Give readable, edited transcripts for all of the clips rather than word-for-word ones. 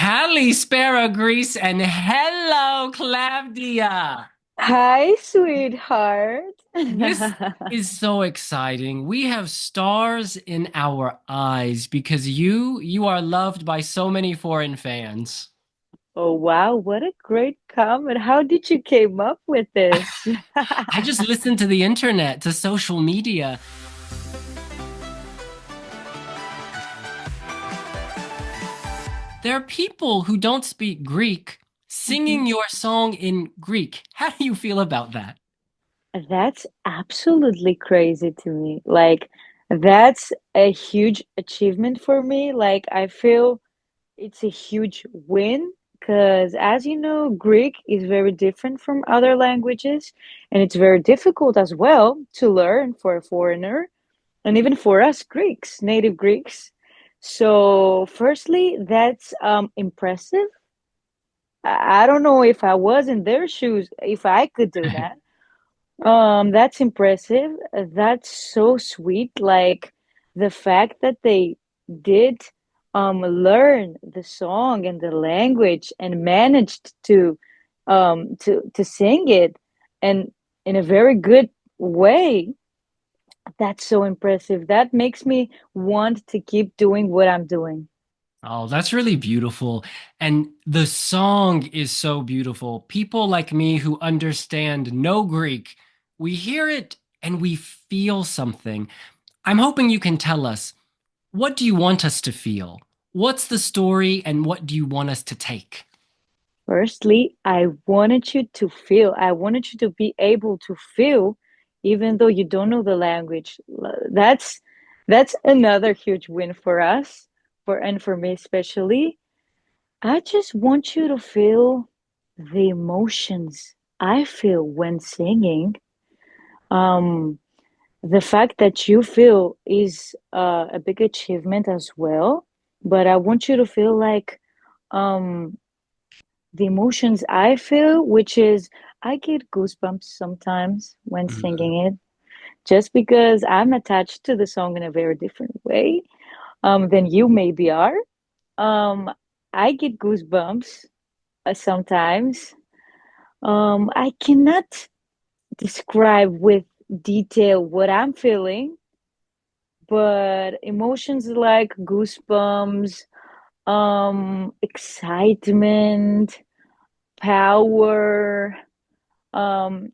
Kalispera, Greece, and hello, Klavdia. Hi, sweetheart. This is so exciting. We have stars in our eyes because you are loved by so many foreign fans. Oh, wow, what a great comment. How did you came up with this? I just listened to the internet, to social media. There are people who don't speak Greek Mhm. singing your song in Greek. How do you feel about that? That's absolutely crazy to me. Like, that's a huge achievement for me. Like, I feel it's a huge win because, as you know, Greek is very different from other languages, and it's very difficult as well to learn for a foreigner. And even for us Greeks, native Greeks. So, firstly, that's impressive. I don't know if I was in their shoes, if I could do that. That's impressive. That's so sweet. Like the fact that they did learn the song and the language and managed to sing it and in a very good way. That's so impressive. That makes me want to keep doing what I'm doing. Oh, that's really beautiful. And the song is so beautiful. People like me who understand no Greek, we hear it and we feel something. I'm hoping you can tell us, what do you want us to feel? What's the story and what do you want us to take? Firstly, I wanted you to be able to feel even though you don't know the language. That's another huge win for us, for me especially. I just want you to feel the emotions I feel when singing. Um, the fact that you feel is a big achievement as well, but I want you to feel like um, the emotions I feel, which is I get goosebumps sometimes when Mhm. singing it, just because I'm attached to the song in a very different way than you maybe are. Um, I get goosebumps sometimes. I cannot describe with detail what I'm feeling, but emotions like goosebumps, excitement, power, um,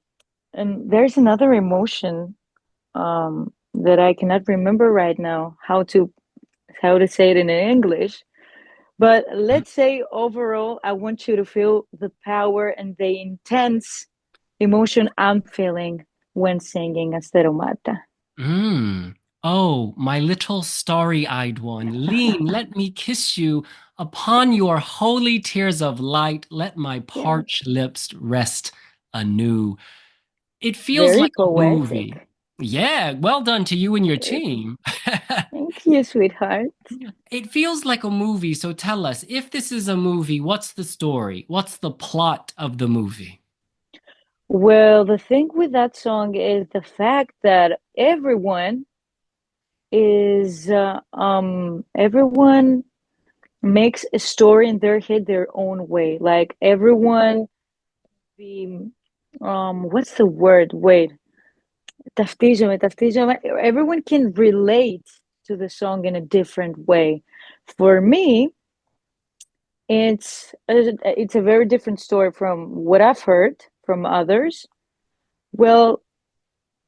and there's another emotion that I cannot remember right now how to say it in English. But let's say overall, I want you to feel the power and the intense emotion I'm feeling when singing Asteromata. Mm. Oh, my little starry-eyed one, lean, let me kiss you. Upon your holy tears of light, let my Yes, parched lips rest anew. It feels very like a movie. poetic. Yeah, well done to you and your team. Thank you, sweetheart. It feels like a movie, so tell us, if this is a movie, what's the story? What's the plot of the movie? Well, the thing with that song is the fact that everyone makes a story in their head their own way. Like everyone the what's the word? Wait. Ταυτίζομαι. Everyone can relate to the song in a different way. For me, it's a very different story from what I've heard from others. Well,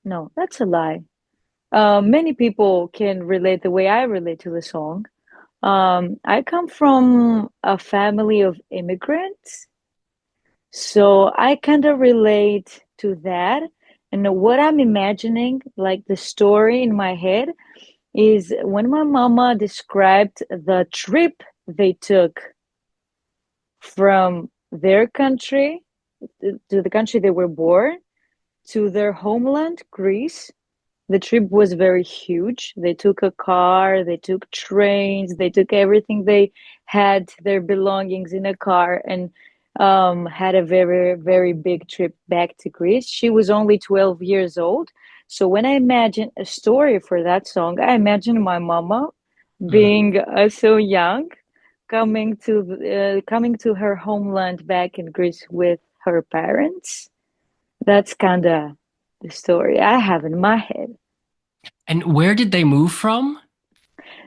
no, that's a lie. Many people can relate the way I relate to the song. I come from a family of immigrants, so I kind of relate to that. And what I'm imagining, like the story in my head, is when my mama described the trip they took from their country to the country they were born to their homeland, Greece. The trip was very huge. They took a car, they took trains, they took everything they had, their belongings in a car, and had a very, very big trip back to Greece. She was only 12 years old. So when I imagine a story for that song, I imagine my mama Mhm. being so young, coming to her homeland back in Greece with her parents. That's kind of the story I have in my head. And where did they move from?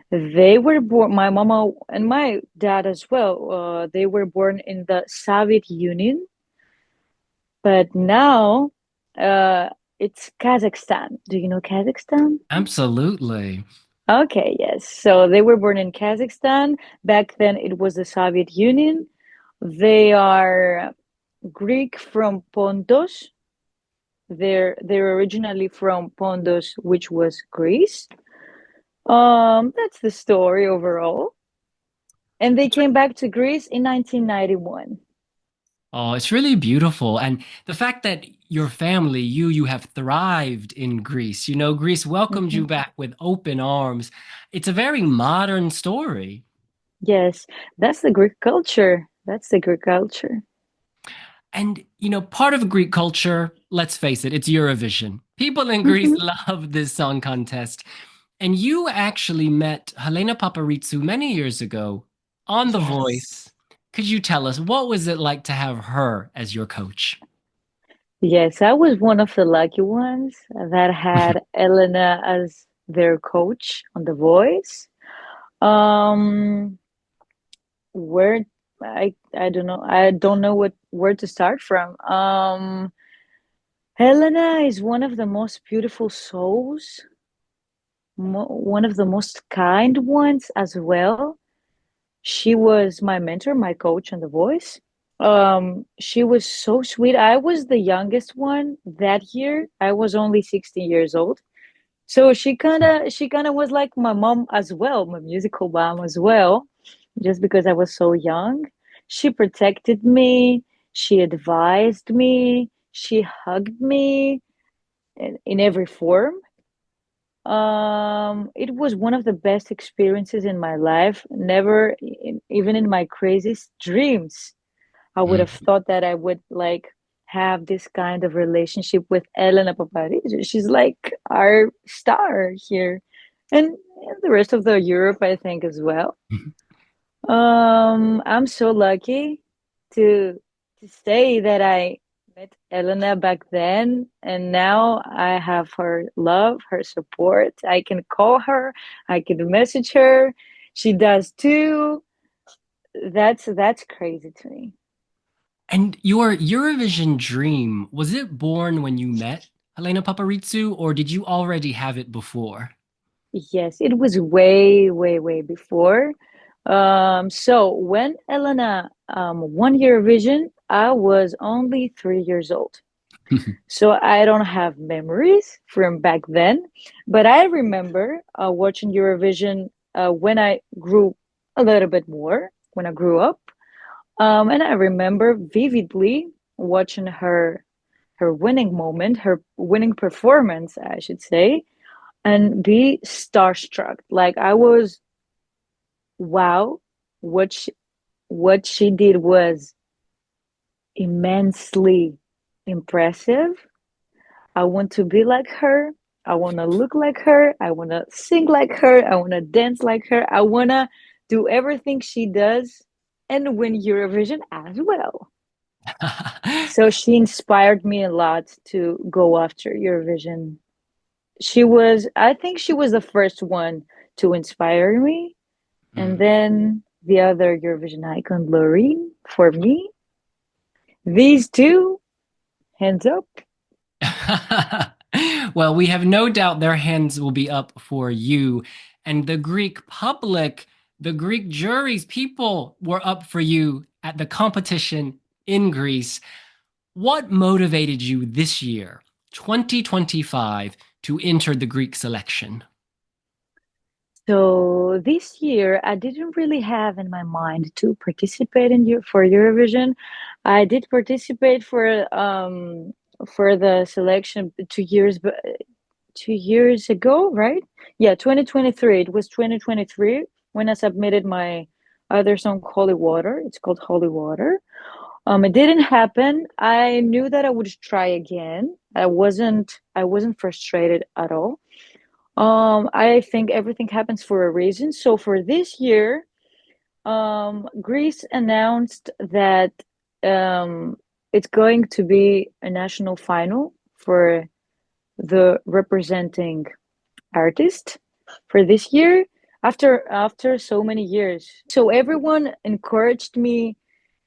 They were born, my mama and my dad as well. They were born in the Soviet Union, but now uh, it's Kazakhstan. Do you know Kazakhstan? Absolutely. Okay, yes. So they were born in Kazakhstan. Back then, it was the Soviet Union. They are Greek from Pontos. They're originally from Pontos, which was Greece. That's the story overall. And they came back to Greece in 1991. Oh, it's really beautiful. And the fact that your family, you have thrived in Greece. You know, Greece welcomed Mhm. you back with open arms. It's a very modern story. Yes, that's the Greek culture. That's the Greek culture. And, you know, part of Greek culture, let's face it, it's Eurovision. People in Greece Mhm. love this song contest. And you actually met Helena Paparizou many years ago on The Yes. Voice. Could you tell us what was it like to have her as your coach? Yes, I was one of the lucky ones that had Elena as their coach on The Voice. Um, where I don't know. I don't know what where to start from. Helena is one of the most beautiful souls, mo one of the most kind ones as well. She was my mentor, my coach on The Voice. She was so sweet. I was the youngest one that year. I was only 16 years old. So she kind of was like my mom as well, my musical mom as well, just because I was so young. She protected me, she advised me, she hugged me in every form. It was one of the best experiences in my life. Never, even in my craziest dreams, I would have Mhm. thought that I would like have this kind of relationship with Helena Paparizou. She's like our star here, and the rest of the Europe, I think, as well. I'm so lucky to say that I met Elena back then, and now I have her love, her support. I can call her, I can message her. She does too. That's crazy to me. And your Eurovision dream, was it born when you met Helena Paparizou, or did you already have it before? Yes, it was way, way, way before. So when Elena won Eurovision, I was only 3 years old. So I don't have memories from back then, but I remember watching Eurovision when I grew a little bit more, when I grew up. And I remember vividly watching her winning moment, her winning performance, I should say, and be starstruck. Like I was, wow, what she did was immensely impressive. I want to be like her. I want to look like her. I want to sing like her. I want to dance like her. I want to do everything she does and win Eurovision as well. So she inspired me a lot to go after Eurovision. I think she was the first one to inspire me. And Mm. then the other Eurovision icon, Loreen, for me. These two, hands up. Well, we have no doubt their hands will be up for you. And the Greek public, the Greek juries, people were up for you at the competition in Greece. What motivated you this year, 2025, to enter the Greek selection? So this year, I didn't really have in my mind to participate for Eurovision. I did participate for the selection 2 years, but 2 years ago, right? Yeah, 2023. It was 2023 when I submitted my other song, Holy Water. It's called Holy Water. It didn't happen. I knew that I would try again. I wasn't frustrated at all. I think everything happens for a reason. So for this year, Greece announced that um, it's going to be a national final for the representing artist for this year after so many years. So everyone encouraged me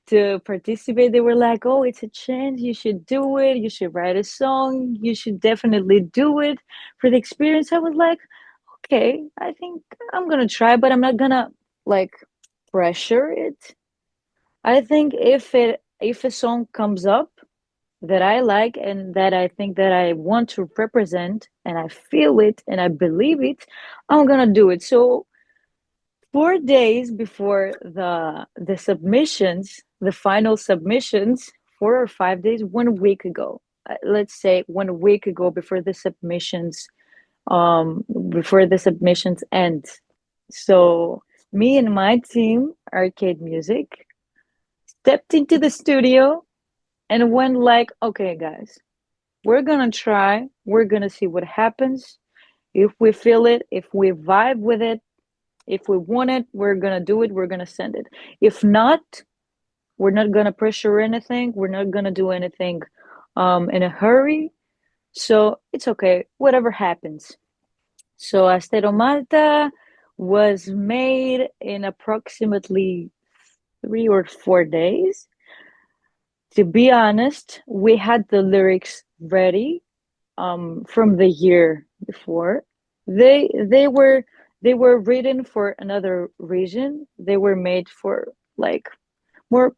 to participate. They were like, "Oh, it's a chance. You should do it. You should write a song. You should definitely do it for the experience." I was like, "Okay, I think I'm gonna try, but I'm not gonna like pressure it." I think if a song comes up that I like and that I think that I want to represent and I feel it and I believe it, I'm gonna do it. So 4 days before the submissions, the final submissions, 4 or 5 days, 1 week ago, let's say 1 week ago before the submissions end. So me and my team, Arcade Music, stepped into the studio and went like, okay, guys, we're gonna try. We're gonna see what happens. If we feel it, if we vibe with it, if we want it, we're gonna do it. We're gonna send it. If not, we're not gonna pressure anything. We're not gonna do anything in a hurry. So it's okay. Whatever happens. So Asteromata was made in approximately 3 or 4 days. To be honest, we had the lyrics ready from the year before. They were written for another reason. They were made for like more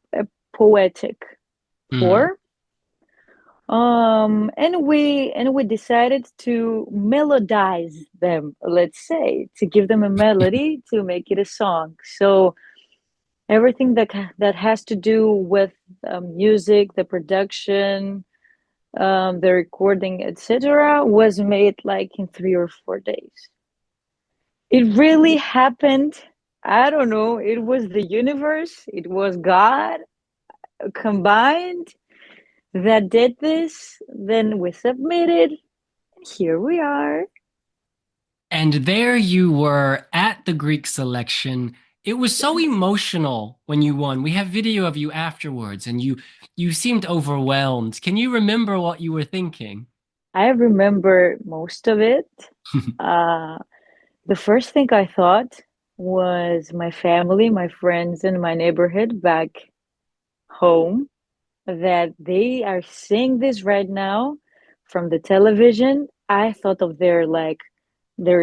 poetic Mm. for. And we decided to melodize them, let's say, to give them a melody to make it a song. So everything that has to do with music, the production, the recording, etc., was made like in 3 or 4 days. It really happened. I don't know. It was the universe, it was God combined that did this. Then we submitted, and here we are. And there you were at the Greek selection. It was so Yes. emotional when you won. We have video of you afterwards, and you seemed overwhelmed. Can you remember what you were thinking? I remember most of it. Uh, the first thing I thought was my family, my friends, and my neighborhood back home, that they are seeing this right now from the television. I thought of their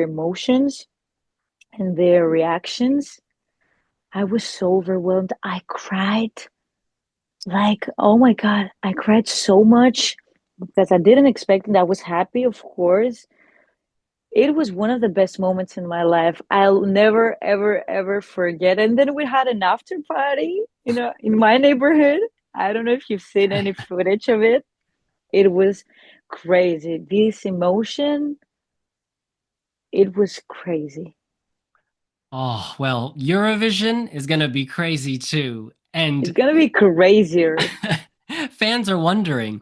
emotions and their reactions. I was so overwhelmed. I cried like, oh my God, I cried so much because I didn't expect it. I was happy, of course. It was one of the best moments in my life. I'll never, ever, ever forget. And then we had an after party, in my neighborhood. I don't know if you've seen any footage of it. It was crazy. This emotion, it was crazy. Oh, well, Eurovision is going to be crazy too. It's And gonna be crazier. fans are wondering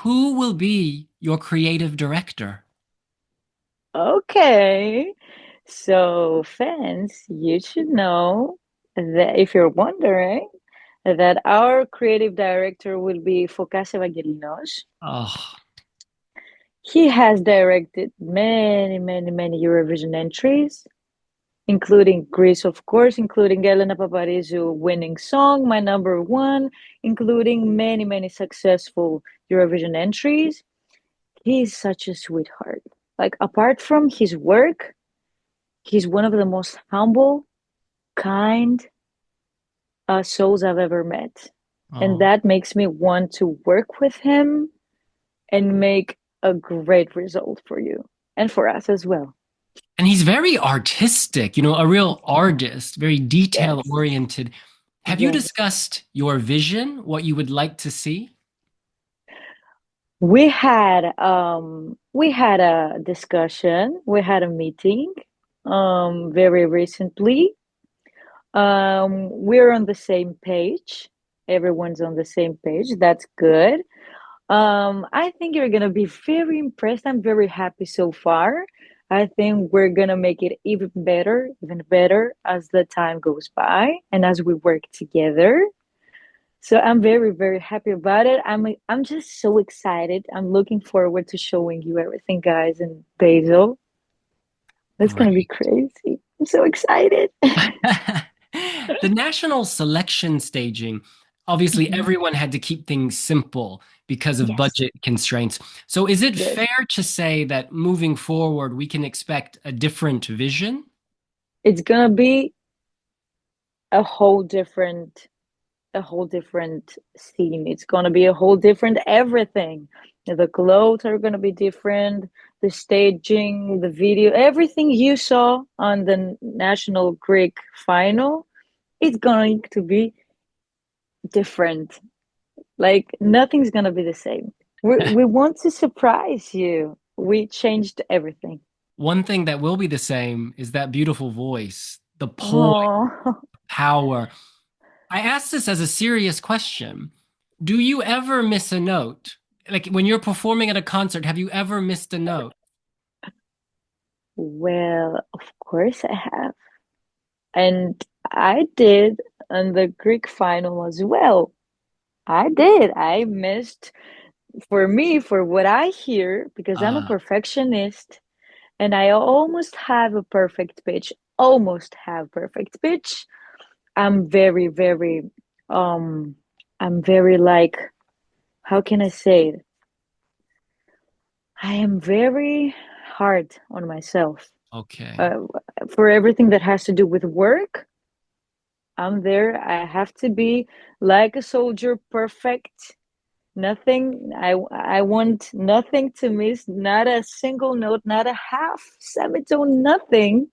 who will be your creative director? Okay. So, fans, you should know that if you're wondering, that our creative director will be Fokas Evangelinos. Oh, He has directed many, many, many Eurovision entries, including Greece, of course, including Helena Paparizou winning song, my number one, including many, many successful Eurovision entries. He's such a sweetheart. Like, apart from his work, he's one of the most humble, kind souls I've ever met. And oh. that makes me want to work with him and make a great result for you and for us as well. And he's very artistic, a real artist, very detail Yes, oriented. Have you yes. discussed your vision, what you would like to see? We had a discussion, we had a meeting very recently. We're on the same page. Everyone's on the same page. That's good. I think you're gonna be very impressed. I'm very happy so far. I think we're gonna make it even better as the time goes by and as we work together. So I'm very, very happy about it. I'm just so excited. I'm looking forward to showing you everything, guys, in Basel. That's gonna be Great. crazy. I'm so excited. The national selection staging, obviously, Mhm. everyone had to keep things simple because of Yes, budget constraints. So, is it yes. fair to say that moving forward, we can expect a different vision? It's gonna be a whole different a whole different scene. It's gonna be a whole different everything. The clothes are gonna be different, the staging, the video, everything you saw on the national Greek final, it's going to be different. Like nothing's gonna be the same. We want to surprise you. We changed everything. One thing that will be the same is that beautiful voice, the poise, Oh, power. I ask this as a serious question. Do you ever miss a note? Like when you're performing at a concert, have you ever missed a note? well, of course I have. And I did on the Greek final as well. I did. I missed for me, for what I hear, because I'm a Ah, perfectionist and I almost have a perfect pitch, almost have perfect pitch. I'm very, very, um, I'm very like, how can I say it? I am very hard on myself. okay. Uh, for everything that has to do with work, I'm there. I have to be like a soldier, perfect. Nothing. I want nothing to miss. Not a single note. Not a half semitone. Nothing.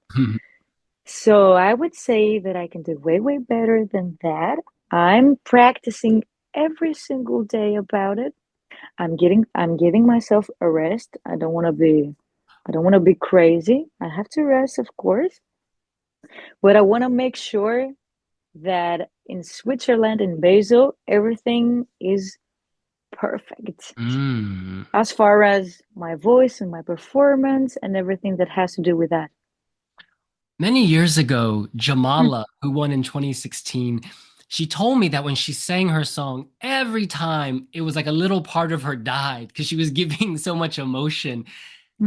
So I would say that I can do way, way better than that. I'm practicing every single day about it. I'm giving myself a rest. I don't want to be crazy. I have to rest, of course, but I want to make sure that in Switzerland, in Basel, everything is perfect Mm. as far as my voice and my performance and everything that has to do with that. Many years ago, Mm. Jamala, who won in 2016, she told me that when she sang her song, every time it was like a little part of her died because she was giving so much emotion.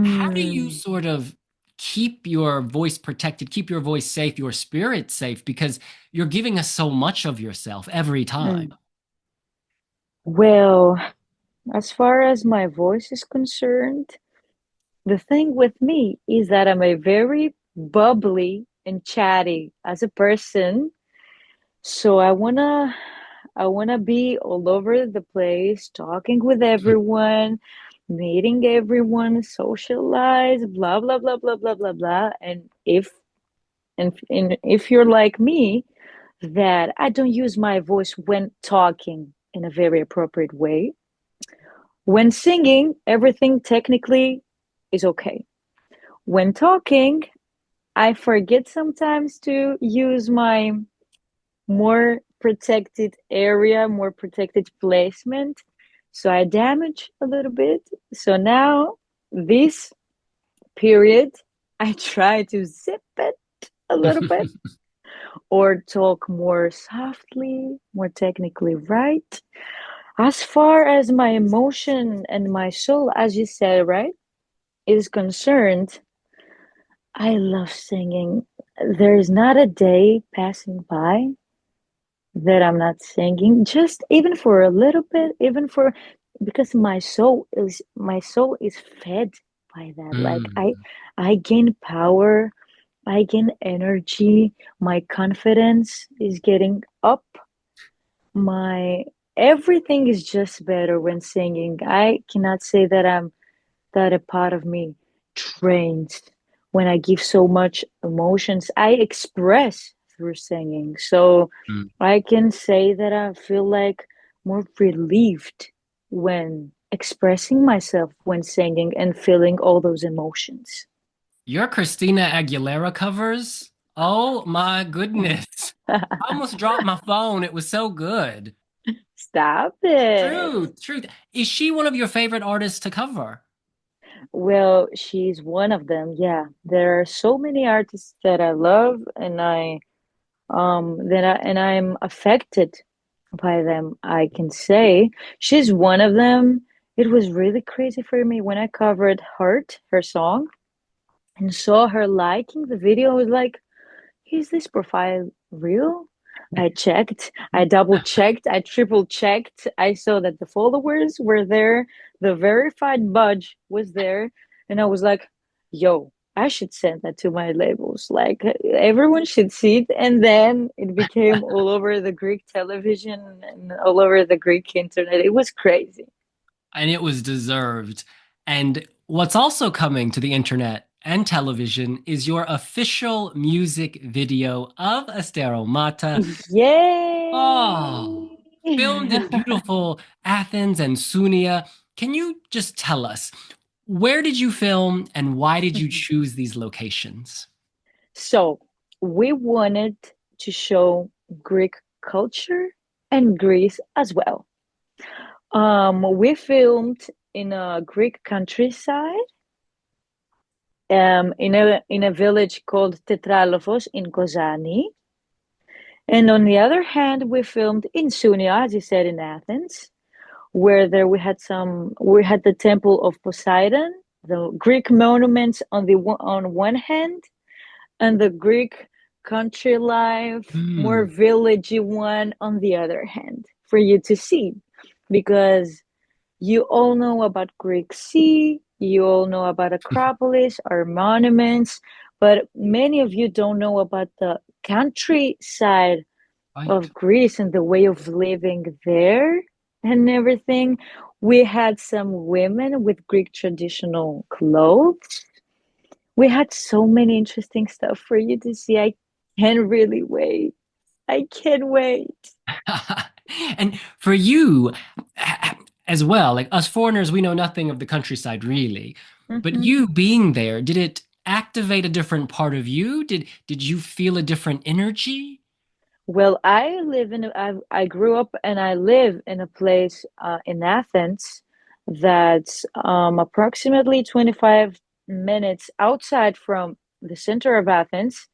How do you Mm. sort of keep your voice protected, keep your voice safe, your spirit safe? Because you're giving us so much of yourself every time. Mm. Well, as far as my voice is concerned, the thing with me is that I'm a very bubbly and chatty as a person. So I wanna be all over the place, talking with everyone, meeting everyone, socialize, blah blah blah blah blah blah blah. And if you're like me, that I don't use my voice when talking in a very appropriate way. When singing, everything technically is okay. When talking, I forget sometimes to use my more protected area, more protected placement. So I damage a little bit. So now, this period, I try to zip it a little bit or talk more softly, more technically right. As far as my emotion and my soul, as you said, right, is concerned, I love singing. There is not a day passing by that I'm not singing, just even for a little bit, even for because my soul is fed by that. Like I Mm. I gain power, I gain energy, my confidence is getting up, my everything is just better when singing. I cannot say that a part of me drains when I give so much emotions. I express through singing. So Mm. I can say that I feel like more relieved when expressing myself when singing and feeling all those emotions. Your Christina Aguilera covers? Oh my goodness. I almost dropped my phone. It was so good. Stop it. Truth, truth. Is she one of your favorite artists to cover? Well, she's one of them. Yeah, there are so many artists that I love, and I'm affected by them. I can say she's one of them. It was really crazy for me when I covered Heart, her song, and saw her liking the video. I was like, is this profile real? I checked, I double checked, I triple checked. I saw that the followers were there, the verified badge was there, and I was like, yo, I should send that to my labels. Like everyone should see it. And then it became all over the Greek television and all over the Greek internet. It was crazy. And it was deserved. And what's also coming to the internet and television is your official music video of Asteromata. Oh, Yay! filmed in beautiful Athens and Sunia. Can you just tell us, where did you film and why did you choose these locations? So we wanted to show Greek culture and Greece as well. We filmed in a Greek countryside, in a village called Tetralofos in Kozani. And on the other hand, we filmed in Sunia, as you said, in Athens, where there we had the temple of Poseidon, the Greek monuments on one hand, and the Greek country life, more Hmm. villagey one on the other hand, for you to see. Because you all know about Greek sea, you all know about Acropolis, our monuments, but many of you don't know about the countryside Right. of Greece and the way of living there and everything. We had some women with Greek traditional clothes. We had so many interesting stuff for you to see. I can't really wait. I can't wait. And for you as well, like us foreigners, we know nothing of the countryside really. But Mhm. you being there, did it activate a different part of you? Did you feel a different energy? Well, I grew up and I live in a place in Athens that's approximately 25 minutes outside from the center of Athens.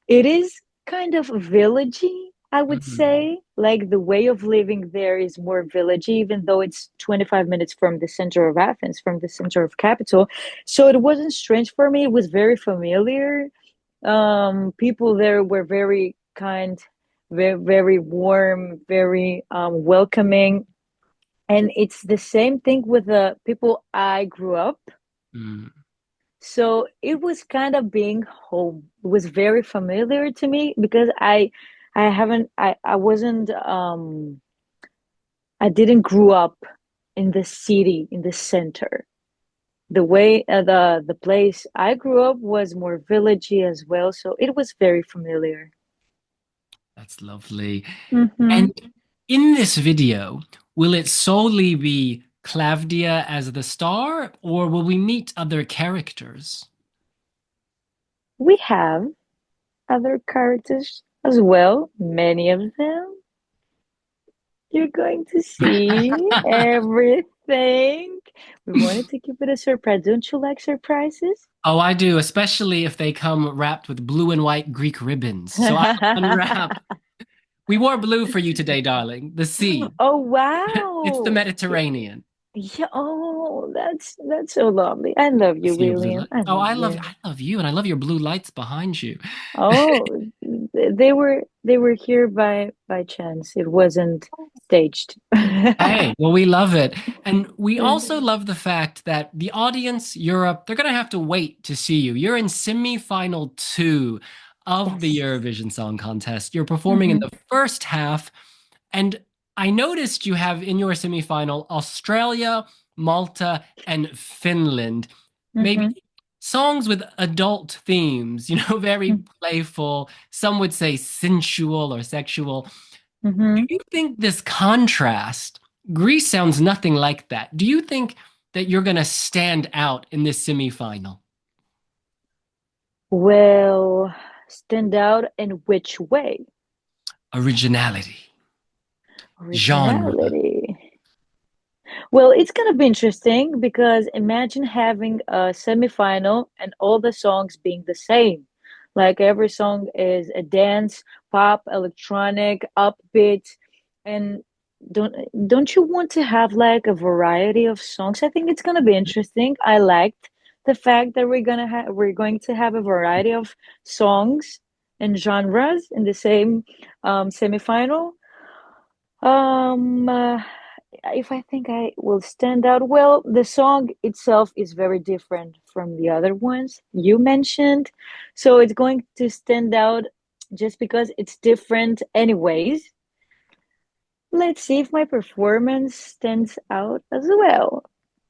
It is kind of villagey, I would Mm, say. Like the way of living there is more villagey, even though it's 25 minutes from the center of Athens, from the center of capital. So it wasn't strange for me. It was very familiar. People there were very kind, very, very warm, very welcoming. And it's the same thing with the people I grew up. mm. So it was kind of being home. It was very familiar to me because I haven't I wasn't I didn't grow up in the city in the center. The way the place I grew up was more villagey as well, so it was very familiar. That's lovely. Mm-hmm. And in this video, will it solely be Klavdia as the star, or will we meet other characters? We have other characters as well, many of them. You're going to see everything. We wanted to keep it a surprise. Don't you like surprises? Oh, I do, especially if they come wrapped with blue and white Greek ribbons. So I will unwrap. We wore blue for you today, darling. The sea. Oh It's the wow. Mediterranean. Yeah, oh, that's so lovely. I love I you, see your blue William. light. I Oh, love you. I love you, and I love your blue lights behind you. Oh, they were here by chance. It wasn't staged. Hey, well, we love it. And we also love the fact that the audience, Europe, they're going to have to wait to see you. You're in semi-final two of the Yes. Eurovision Song Contest. You're performing in Mm-hmm. the first half. And I noticed you have in your semi-final Australia, Malta, and Finland. Maybe Mm-hmm. songs with adult themes, very playful. Some would say sensual or sexual. Do Mm-hmm. you think this contrast, Greece sounds nothing like that. Do you think that you're going to stand out in this semifinal? Well, stand out in which way? Originality, genre. Originality. Well, it's gonna be interesting because imagine having a semifinal and all the songs being the same. Like every song is a dance, pop, electronic, upbeat, and don't don't you want to have like a variety of songs? I think it's gonna be interesting. I liked the fact that we're going to have a variety of songs and genres in the same semifinal. Um, uh, if I think I will stand out, well, the song itself is very different from the other ones you mentioned. So it's going to stand out just because it's different, anyways. Let's see if my performance stands out as well.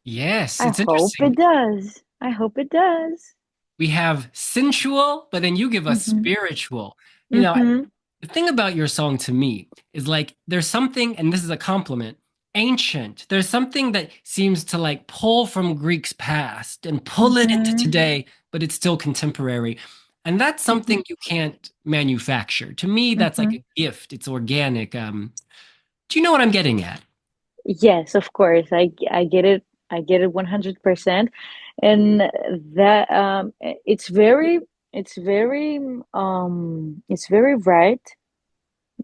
Yes, I it's hope it interesting. does. I hope it does. We have sensual, but then you give us Mm-hmm. spiritual. You know, Mm-hmm. the thing about your song to me is like there's something, and this is a compliment, ancient. There's something that seems to like pull from Greek's past and pull it into Mm-hmm. today, but it's still contemporary. And that's Mm-hmm. something you can't manufacture. To me, that's like Mm-hmm. a gift. It's organic. Do you know what I'm getting at? Yes, of course. I get it. I get it 100%. And that it's very right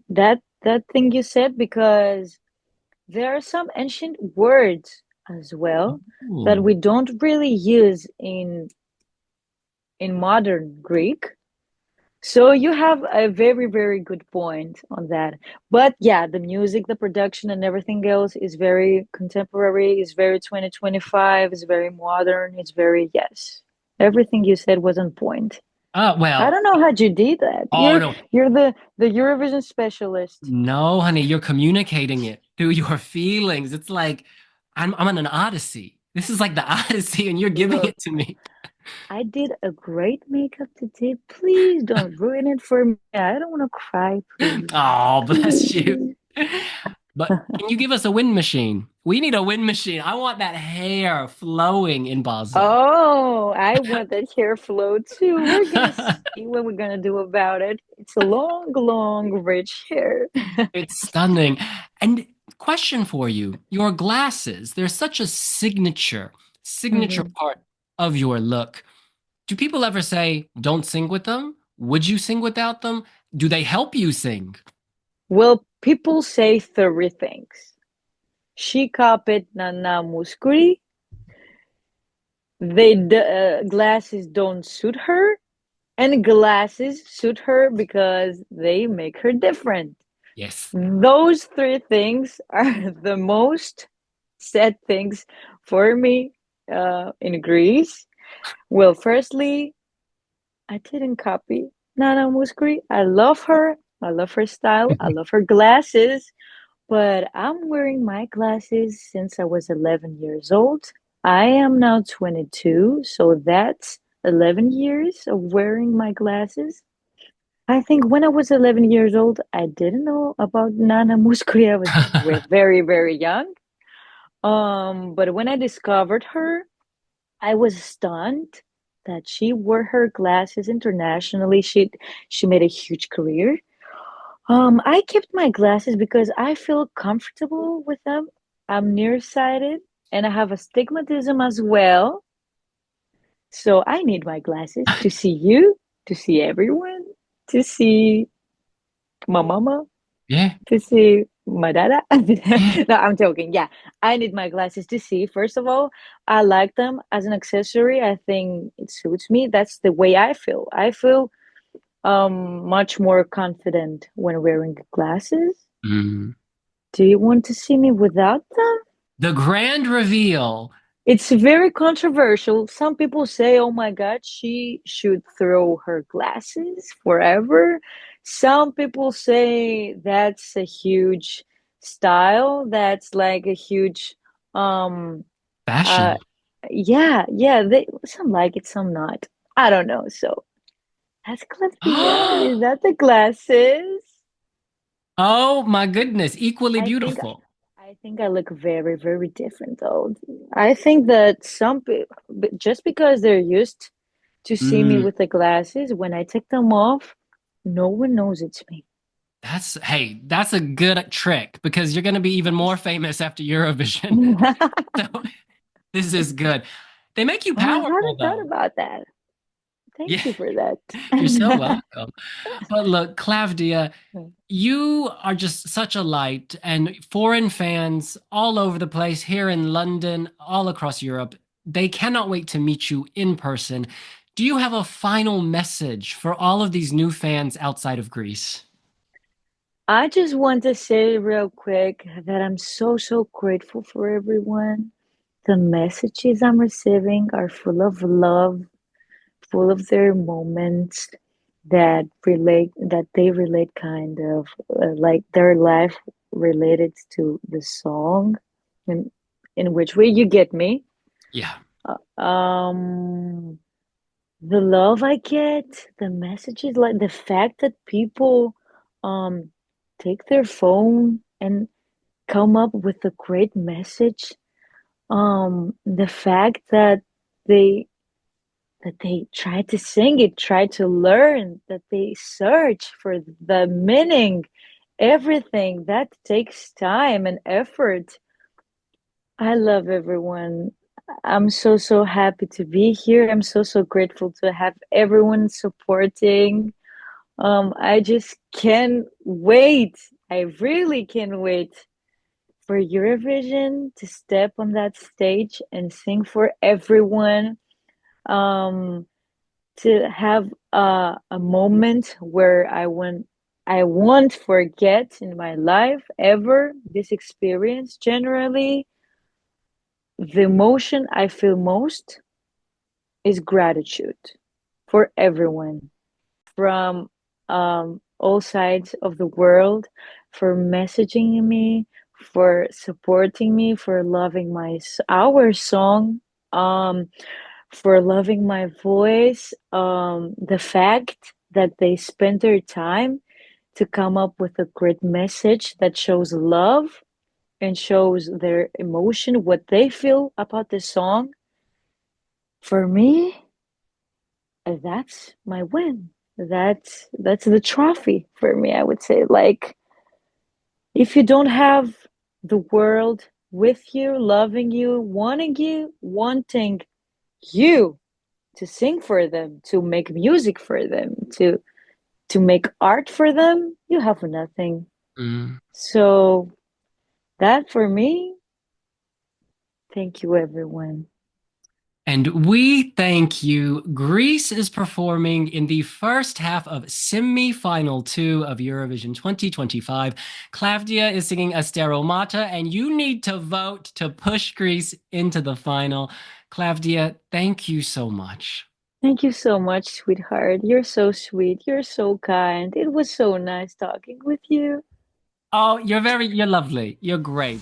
that thing you said because there are some ancient words as well that Ooh. we don't really use in modern Greek. So you have a very, very good point on that. But yeah, the music, the production, and everything else is very contemporary, is very 2025, is very modern, it's very, yes. Everything you said was on point. I Well, don't know how you did that. oh no. You're the Eurovision specialist. No, honey, you're communicating it through your feelings. It's like I'm on an odyssey. This is like the Odyssey, and you're giving Look, it to me. I did a great makeup today. Please don't ruin it for me. I don't want to cry, please. Oh, bless you. Please. But can you give us a wind machine? We need a wind machine. I want that hair flowing in Basel. Oh, I want that hair flow too. We're gonna see what we're gonna do about it. It's a long, long, rich hair. It's stunning. And question for you, your glasses, they're such a signature Mhm. part of your look. Do people ever say, don't sing with them? Would you sing without them? Do they help you sing? Well, people say three things. She copied Nana Muscuri. Glasses don't suit her, and glasses suit her because they make her different. Yes. Those three things are the most sad things for me in Greece. Well, firstly, I didn't copy Nana Muscuri. I love her. I love her style. I love her glasses. But I'm wearing my glasses since I was 11 years old. I am now 22, so that's 11 years of wearing my glasses. I think when I was 11 years old, I didn't know about Nana Muscuri. I was very, very young. But when I discovered her, I was stunned that she wore her glasses internationally. She made a huge career. I kept my glasses because I feel comfortable with them. I'm nearsighted and I have astigmatism as well. So I need my glasses to see you, to see everyone, to see my mama, Yeah. to see my dada. Yeah. No, I'm joking. Yeah, I need my glasses to see. First of all, I like them as an accessory. I think it suits me. That's the way I feel. I feel much more confident when wearing glasses. Mm. Do you want to see me without them? The grand reveal. It's very controversial. Some people say, oh my God, she should throw her glasses forever. Some people say that's a huge style. That's like a huge, um, uh, Fashion. yeah, some like it, some not. I don't know. So that's Klavdia. Is that the glasses? Oh my goodness. Equally I think beautiful. I think I look very, very different though. I think that some people, just because they're used to see me Mm. with the glasses, when I take them off, no one knows it's me. That's a good trick because you're going to be even more famous after Eurovision. So this is good. They make you Oh, I powerful haven't thought though. about that. Yeah, Thank you for that. you're so welcome. But look, Klavdia, you are just such a light, and foreign fans all over the place, here in London, all across Europe, they cannot wait to meet you in person. Do you have a final message for all of these new fans outside of Greece? I just want to say real quick that I'm so, so grateful for everyone. The messages I'm receiving are full of love, full of their moments that they relate kind of like their life related to the song in which way you get me. Yeah. The love I get, the messages, like the fact that people um take their phone and come up with a great message. The fact they that they try to sing it, try to learn, that they search for the meaning, everything that takes time and effort. I love everyone. I'm so, so happy to be here. I'm so, so grateful to have everyone supporting. I just can't wait. I really can't wait for Eurovision to step on that stage and sing for everyone. Um, to have a moment where I won't forget in my life ever this experience. Generally, the emotion I feel most is gratitude for everyone from all sides of the world for messaging me, for supporting me, for loving our song, um, for loving my voice. The fact that they spend their time to come up with a great message that shows love and shows their emotion, what they feel about the song. For me, that's my win. That's the trophy for me, I would say. Like if you don't have the world with you, loving you, wanting you to sing for them, to make music for them, to make art for them, you have nothing. Mm. So that for me, thank you everyone. And we thank you. Greece is performing in the first half of semi-final two of Eurovision 2025. Klavdia is singing Asteromata, and you need to vote to push Greece into the final. Klavdia, thank you so much. Thank you so much, sweetheart. You're so sweet. You're so kind. It was so nice talking with you. Oh, you're lovely. You're great.